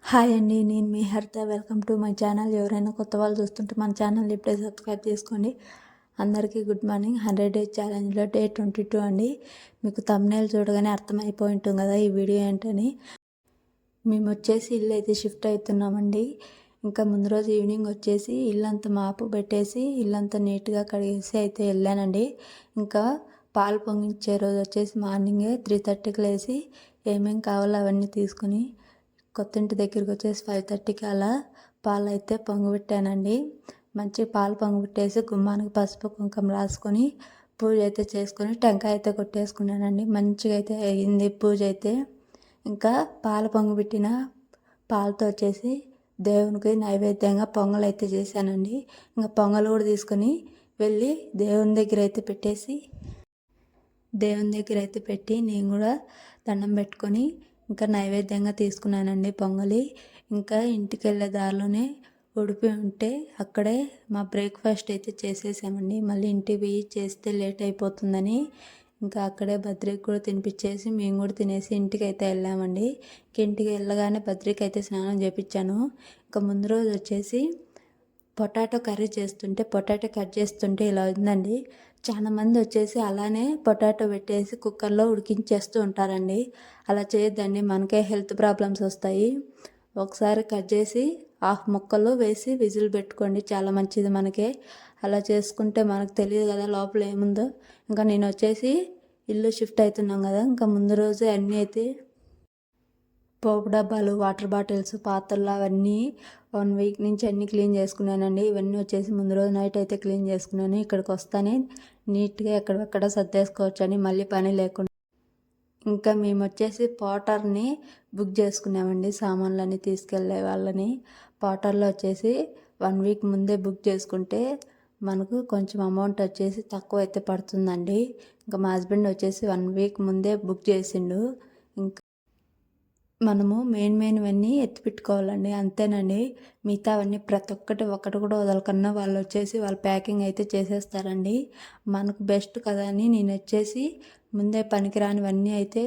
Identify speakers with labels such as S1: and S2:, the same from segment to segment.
S1: Hi అండి, నేను మీ హరిత. Welcome to my channel. ఎవరైనా కొత్త వాళ్ళు చూస్తుంటే మన ఛానల్ ఇప్పుడే సబ్స్క్రైబ్ చేసుకోండి. అందరికీ గుడ్ మార్నింగ్. 100 డేస్ ఛాలెంజ్లో డే 22 అండి. మీకు థంబ్నెయిల్ చూడగానే అర్థమైపోయి ఉంటుంది కదా ఈ వీడియో ఏంటని. మేము వచ్చేసి ఇల్లు అయితే షిఫ్ట్ అవుతున్నామండి. ఇంకా ముందు రోజు ఈవినింగ్ వచ్చేసి ఇల్లంతా మాపు పెట్టేసి ఇల్లంతా నీట్గా కడిగేసి అయితే వెళ్ళానండి. ఇంకా పాలు పొంగించే రోజు వచ్చేసి మార్నింగే 3:30కి లేచి ఏమేమి కావాలో అవన్నీ తీసుకుని కొత్తింటి దగ్గరికి వచ్చేసి 5:30కి అలా పాలు అయితే పొంగబెట్టానండి. మంచిగా పాలు పొంగబెట్టేసి గుమ్మానికి పసుపు కుంకుమ రాసుకొని పూజ అయితే చేసుకొని టెంకాయ అయితే కొట్టేసుకున్నానండి. మంచిగా అయితే అయింది పూజ అయితే. ఇంకా పాలు పొంగబెట్టిన పాలతో వచ్చేసి దేవునికి నైవేద్యంగా పొంగల్ అయితే చేశానండి. ఇంకా పొంగల్ కూడా తీసుకొని వెళ్ళి దేవుని దగ్గర అయితే పెట్టి నేను కూడా దండం పెట్టుకొని ఇంకా నైవేద్యంగా తీసుకున్నానండి పొంగలి. ఇంకా ఇంటికి వెళ్ళే దారిలోనే ఉడిపి ఉంటే అక్కడే మా బ్రేక్ఫాస్ట్ అయితే చేసేసామండి. మళ్ళీ ఇంటికి పోయి చేస్తే లేట్ అయిపోతుందని ఇంకా అక్కడే బద్రికి కూడా తినిపించేసి మేము కూడా తినేసి ఇంటికి అయితే వెళ్ళామండి. ఇంటికి వెళ్ళగానే బద్రికి అయితే స్నానం చేయించాను. ఇంకా ముందు రోజు వచ్చేసి పొటాటో కట్ చేస్తుంటే ఇలా ఉందండి. చాలామంది వచ్చేసి అలానే పొటాటో పెట్టేసి కుక్కర్లో ఉడికించేస్తూ ఉంటారండి. అలా చేయొద్దండి, మనకే హెల్త్ ప్రాబ్లమ్స్ వస్తాయి. ఒకసారి కట్ చేసి హాఫ్ ముక్కలు వేసి విజిల్ పెట్టుకోండి, చాలా మంచిది మనకే. అలా చేసుకుంటే మనకు తెలియదు కదా లోపల ఏముందో. ఇంకా నేను వచ్చేసి ఇల్లు షిఫ్ట్ అవుతున్నాం కదా, ఇంకా ముందు రోజే అన్నీ అయితే పోపు డబ్బాలు, వాటర్ బాటిల్స్, పాత్రలు అవన్నీ 1 వీక్ నుంచి అన్నీ క్లీన్ చేసుకున్నానండి. ఇవన్నీ వచ్చేసి ముందు రోజు నైట్ అయితే క్లీన్ చేసుకున్నాను. ఇక్కడికి వస్తానే నీట్గా ఎక్కడెక్కడ సర్దేసుకోవచ్చు అని మళ్ళీ పని లేకుండా. ఇంకా మేము వచ్చేసి పోటర్ని బుక్ చేసుకున్నామండి, సామాన్లన్నీ తీసుకెళ్ళే వాళ్ళని. పోటర్లో వచ్చేసి 1 వీక్ ముందే బుక్ చేసుకుంటే మనకు కొంచెం అమౌంట్ వచ్చేసి తక్కువ అయితే పడుతుందండి. ఇంకా మా హస్బెండ్ వచ్చేసి 1 వీక్ ముందే బుక్ చేసిండు. ఇంకా మనము మెయిన్వన్నీ ఎత్తిపెట్టుకోవాలండి, అంతేనండి. మిగతావన్నీ ప్రతి ఒక్కటి కూడా వదలకన్నా వాళ్ళు వచ్చేసి వాళ్ళ ప్యాకింగ్ అయితే చేసేస్తారండి. మనకు బెస్ట్ కదా అని నేను వచ్చేసి ముందే పనికిరానివన్నీ అయితే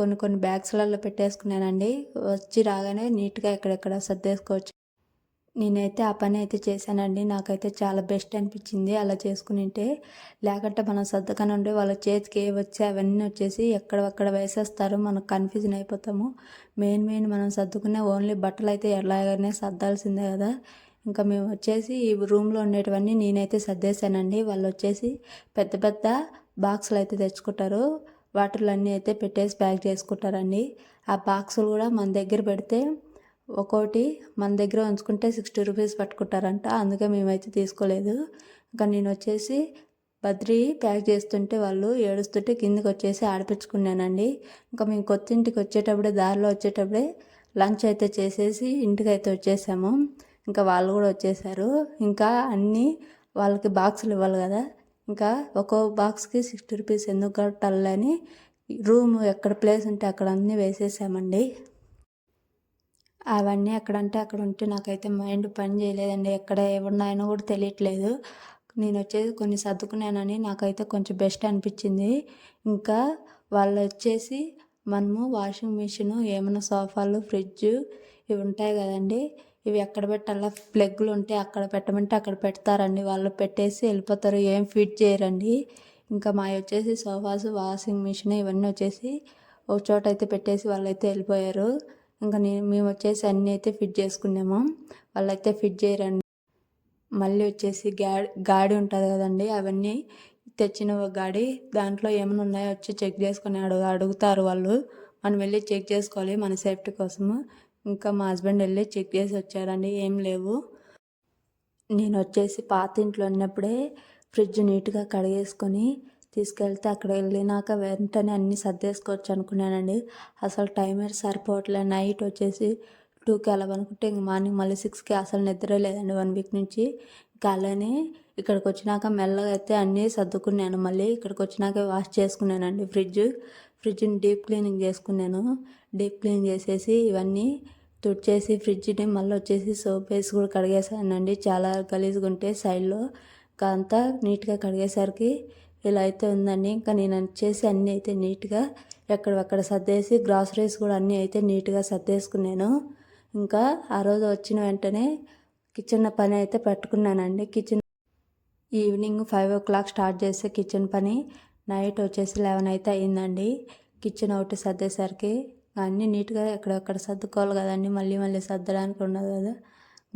S1: కొన్ని బ్యాగ్స్లలో పెట్టేసుకున్నానండి. వచ్చి రాగానే నీట్గా ఎక్కడెక్కడ సర్దేసుకోవచ్చు. నేనైతే ఆ పని అయితే చేశానండి. నాకైతే చాలా బెస్ట్ అనిపించింది అలా చేసుకునింటే. లేకుంటే మనం సర్దకని ఉండే వాళ్ళ చేతికి ఏ వచ్చి అవన్నీ వచ్చేసి ఎక్కడక్కడ వేసేస్తారు, మనకు కన్ఫ్యూజన్ అయిపోతాము. మెయిన్ మనం సర్దుకునే ఓన్లీ బట్టలు అయితే ఎలాగనే సర్దాల్సిందే కదా. ఇంకా మేము వచ్చేసి ఈ రూమ్లో ఉండేటివన్నీ నేనైతే సర్దేశానండి. వాళ్ళు వచ్చేసి పెద్ద బాక్సులు అయితే తెచ్చుకుంటారు, వాటిలో అన్నీ అయితే పెట్టేసి ప్యాక్ చేసుకుంటారండి. ఆ బాక్సులు కూడా మన దగ్గర పెడితే ఒక్కోటి మన దగ్గర ఉంచుకుంటే 60 రూపీస్ పట్టుకుంటారంట. అందుకే మేమైతే తీసుకోలేదు. ఇంకా నేను వచ్చేసి బద్రి ప్యాక్ చేస్తుంటే వాళ్ళు ఏడుస్తుంటే కిందకి వచ్చేసి ఆడిపించుకున్నానండి. ఇంకా మేము కొత్తింటికి దారిలో వచ్చేటప్పుడే లంచ్ అయితే చేసేసి ఇంటికి అయితే వచ్చేసాము. ఇంకా వాళ్ళు కూడా వచ్చేసారు. ఇంకా అన్నీ వాళ్ళకి బాక్సులు ఇవ్వాలి కదా, ఇంకా ఒక్కో బాక్స్కి 60 రూపీస్ ఎందుకు కట్టాలని రూమ్ ఎక్కడ ప్లేస్ ఉంటే అక్కడ అన్నీ వేసేసామండి. అవన్నీ ఎక్కడంటే అక్కడ ఉంటే నాకైతే మైండ్ పని చేయలేదండి. ఎక్కడ ఏమున్నాయనో కూడా తెలియట్లేదు. నేను వచ్చేసి కొన్ని సర్దుకున్నానని నాకైతే కొంచెం బెస్ట్ అనిపించింది. ఇంకా వాళ్ళు వచ్చేసి మనము వాషింగ్ మిషన్, ఏమైనా సోఫాలు, ఫ్రిడ్జ్ ఇవి ఉంటాయి కదండి, ఇవి ఎక్కడ పెట్టాలా ప్లగ్లు ఉంటే అక్కడ పెట్టమంటే అక్కడ పెడతారండి. వాళ్ళు పెట్టేసి వెళ్ళిపోతారు, ఏం ఫిట్ చేయరండి. ఇంకా మావి వచ్చేసి సోఫాస్, వాషింగ్ మిషన్ ఇవన్నీ వచ్చేసి ఒక చోట అయితే పెట్టేసి వాళ్ళైతే వెళ్ళిపోయారు. ఇంకా మేము వచ్చేసి అన్నీ అయితే ఫిట్ చేసుకున్నాము, వాళ్ళైతే ఫిట్ చేయరండి. మళ్ళీ వచ్చేసి గాడి ఉంటుంది కదండి, అవన్నీ తెచ్చిన గాడి దాంట్లో ఏమైనా ఉన్నాయో వచ్చి చెక్ చేసుకుని అడుగుతారు వాళ్ళు. మనం వెళ్ళి చెక్ చేసుకోవాలి మన సేఫ్టీ కోసము. ఇంకా మా హస్బెండ్ వెళ్ళి చెక్ చేసి వచ్చారండి, ఏం లేవు. నేను వచ్చేసి పాత ఇంట్లో ఉన్నప్పుడే ఫ్రిడ్జ్ నీట్గా కడిగేసుకొని తీసుకెళ్తే అక్కడ వెళ్ళినాక వెంటనే అన్నీ సర్దేసుకోవచ్చు అనుకున్నానండి. అసలు టైమర్ సరిపోవట్లే. నైట్ వచ్చేసి 2కి అలా అనుకుంటే ఇంక మార్నింగ్ మళ్ళీ 6కి అసలు నిద్ర లేదండి 1 వీక్ నుంచి. ఇంకా అలానే ఇక్కడికి వచ్చినాక మెల్లగా అయితే అన్నీ సర్దుకున్నాను. మళ్ళీ ఇక్కడికి వచ్చినాక వాష్ చేసుకున్నానండి ఫ్రిడ్జ్ని డీప్ క్లీనింగ్ చేసుకున్నాను. డీప్ క్లీన్ చేసేసి ఇవన్నీ తుడిచేసి ఫ్రిడ్జ్ని మళ్ళీ వచ్చేసి సోప్ వేసి కూడా కడిగేసానండి. చాలా గలీజ్గా ఉంటే సైడ్లో ఇంకా అంతా నీట్గా కడిగేసరికి ఇలా అయితే ఉందండి. ఇంకా నేను వచ్చేసి అన్నీ అయితే నీట్గా ఎక్కడెక్కడ సర్దేసి గ్రాసరీస్ కూడా అన్నీ అయితే నీట్గా సర్దేసుకున్నాను. ఇంకా ఆ రోజు వచ్చిన వెంటనే కిచెన్ పని అయితే పెట్టుకున్నానండి. ఈవినింగ్ 5 o'clock స్టార్ట్ చేస్తే కిచెన్ పని నైట్ వచ్చేసి 11 అయితే అయిందండి. కిచెన్ ఒకటి సర్దేసరికి అన్నీ నీట్గా ఎక్కడెక్కడ సర్దుకోవాలి కదండి, మళ్ళీ మళ్ళీ సర్దడానికి ఉండదు కదా,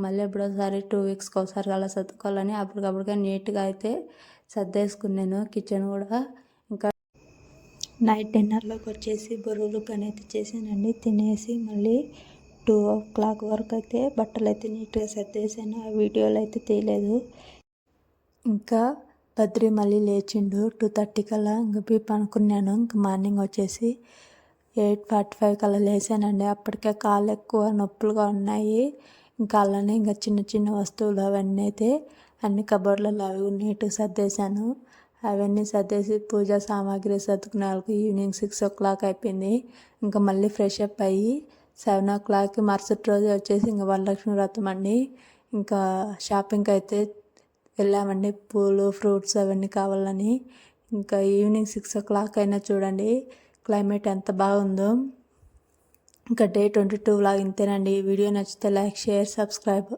S1: మళ్ళీ ఎప్పుడోసారి 2 weeksకి ఒకసారి అలా సర్దుకోవాలని అప్పటికప్పుడుగా నీట్గా అయితే సర్దేసుకున్నాను కిచెన్ కూడా. ఇంకా నైట్ డిన్నర్లోకి వచ్చేసి బొరుగులు కానీ అయితే చేశానండి. తినేసి మళ్ళీ 2 o'clock వరకు అయితే బట్టలు అయితే నీట్గా సర్దేశాను. ఆ వీడియోలు అయితే తీయలేదు. ఇంకా బద్రి మళ్ళీ లేచిండు 2:30 కల్లా. ఇంకా పనుకున్నాను. ఇంకా మార్నింగ్ వచ్చేసి 8:45 కల్లా లేచానండి. అప్పటికే కాళ్ళు ఎక్కువ నొప్పులుగా ఉన్నాయి. ఇంకా అలానే ఇంకా చిన్న చిన్న వస్తువులు అవన్నీ అయితే అన్ని కబోర్డ్లలో అవి నీట్గా సర్దేశాను. అవన్నీ సర్దేసి పూజా సామాగ్రి సర్దుకునే వాళ్ళకి ఈవినింగ్ 6 o'clock అయిపోయింది. ఇంకా మళ్ళీ ఫ్రెష్ అప్ అయ్యి 7 o'clockకి మరుసటి రోజు వచ్చేసి ఇంకా వరలక్ష్మి వ్రతం అండి. ఇంకా షాపింగ్కి అయితే వెళ్ళామండి. పూలు ఫ్రూట్స్ అవన్నీ కావాలని. ఇంకా ఈవినింగ్ 6 o'clock అయినా చూడండి క్లైమేట్ ఎంత బాగుందో. ఇంకా డే 22 వ్లాగ్ ఇంతేనండి. వీడియో నచ్చితే లైక్, షేర్, సబ్స్క్రైబ్.